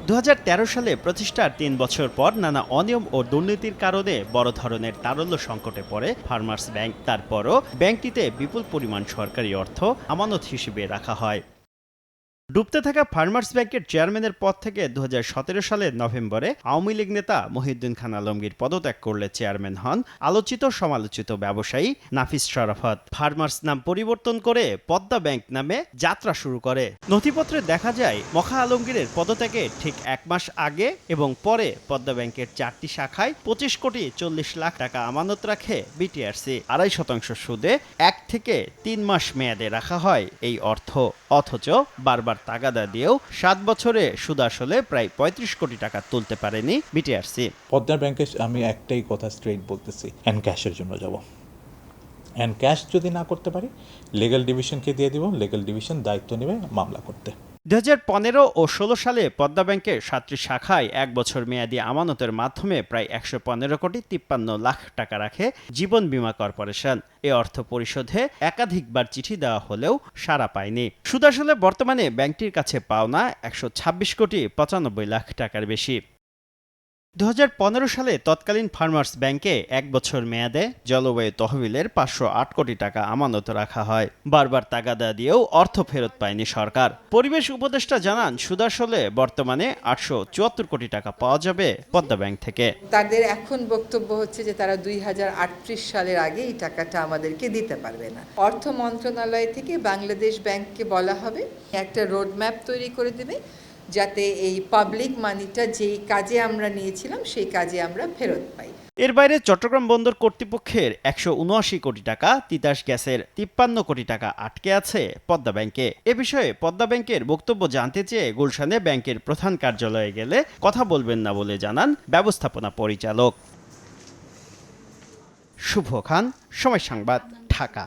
2013 সালে প্রতিষ্ঠার 3 বছর পর নানা অনিয়ম ও দুর্নীতির কারণে বড় ধরনের তারল্য সংকটে পড়ে ফার্মার্স ব্যাংক। তারপরও ব্যাংকটিতে বিপুল পরিমাণ সরকারি অর্থ আমানত হিসেবে রাখা হয়। ডুবতে থাকা ফার্মার্স ব্যাংকের চেয়ারম্যানের পদ থেকে 2017 সালের নভেম্বরে আওয়ামী লীগ নেতা মহিউদ্দিন খান আলমগীর পদত্যাগ করলে চেয়ারম্যান হন আলোচিত সমালোচিত ব্যবসায়ী নাফিস শরাফত। ফার্মার্স নাম পরিবর্তন করে পদ্মা ব্যাংক নামে যাত্রা শুরু করে। নথিপত্রে দেখা যায় মখা আলমগীরের পদত্যাগের ঠিক 1 মাস আগে এবং পরে পদ্মা ব্যাংকের 4টি শাখায় 25 কোটি 40 লাখ টাকা আমানত রাখে বিটিআরসি। 2.5% সুদে 1 থেকে 3 মাস মেয়াদে রাখা হয় এই অর্থ। অথচ বারবার তাগাদা দিয়েও 7 বছরে সুদ আসলে প্রায় 35 কোটি টাকা তুলতে পারেনি বিটিআরসি। পদ্মা ব্যাংকে আমি একটাই কথা স্ট্রেইট বলতেছি, এনক্যাশের জন্য যাব। এনক্যাশ যদি না করতে পারি, লিগ্যাল ডিভিশনকে দিয়ে দিব, লিগ্যাল ডিভিশন দায়িত্ব নেবে মামলা করতে। 2015 ও 16 সালে পদ্মা ব্যাংকের 7টি শাখায় 1 বছর মেয়াদী আমানতের মাধ্যমে প্রায় 115 কোটি 53 লাখ টাকা রাখে জীবন বীমা কর্পোরেশন। এ অর্থ পরিশোধে একাধিকবার চিঠি দেওয়া হলেও সাড়া পায়নি। সুদ আসলে বর্তমানে ব্যাংকটির কাছে পাওনা 126 কোটি 95 লাখ টাকার বেশি। 2015 সালে তৎকালীন ফার্মার্স ব্যাংকে 1 বছর মেয়াদে জলবায়ু তহবিলের 508 কোটি টাকা আমানত রাখা হয়। বারবার তাগাদা দিয়েও অর্থ ফেরত পায়নি সরকার। পরিবেশ উপদেষ্টা জানান সুদ আসলে বর্তমানে 874 কোটি টাকা পাওয়া যাবে পদ্মা ব্যাংক থেকে। তাদের এখন বক্তব্য হচ্ছে যে তারা 2038 সালের আগে এই টাকাটা আমাদেরকে দিতে পারবে না। অর্থ মন্ত্রণালয় থেকে বাংলাদেশ ব্যাংককে বলা হবে একটা রোডম্যাপ তৈরি করে দেবে, যাতে এই পাবলিক মানিটা যেই কাজে আমরা নিয়েছিলাম সেই কাজে আমরা ফেরত পাই। এর বাইরে চট্টগ্রাম বন্দর কর্তৃপক্ষের 179 কোটি টাকা, তিতাস গ্যাসের 53 কোটি টাকা আটকে আছে পদ্মা ব্যাংকে। এ বিষয়ে পদ্মা ব্যাংকের বক্তব্য জানতে চেয়ে গুলশানে ব্যাংকের প্রধান কার্যালয়ে গেলে কথা বলবেন না বলে জানান ব্যবস্থাপনা পরিচালক। শুভ খান, সময় সংবাদ, ঢাকা।